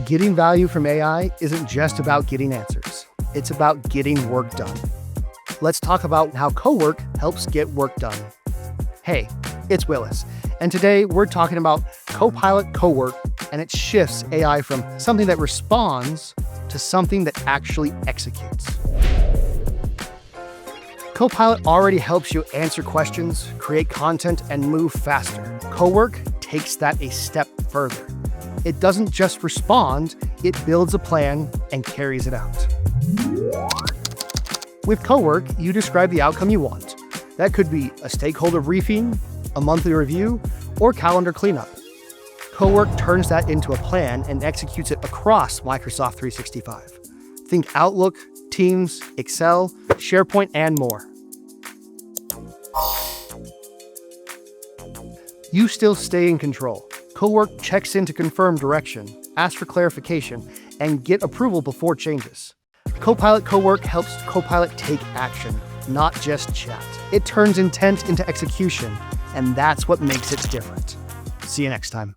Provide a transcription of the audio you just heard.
Getting value from AI isn't just about getting answers. It's about getting work done. Let's talk about how Cowork helps get work done. Hey, it's Willis, and today we're talking about Copilot Cowork, and it shifts AI from something that responds to something that actually executes. Copilot already helps you answer questions, create content, and move faster. Cowork takes that a step further. It doesn't just respond, it builds a plan and carries it out. With Cowork, you describe the outcome you want. That could be a stakeholder briefing, a monthly review, or calendar cleanup. Cowork turns that into a plan and executes it across Microsoft 365. Think Outlook, Teams, Excel, SharePoint, and more. You still stay in control. Cowork checks in to confirm direction, ask for clarification, and get approval before changes. Copilot Cowork helps Copilot take action, not just chat. It turns intent into execution, and that's what makes it different. See you next time.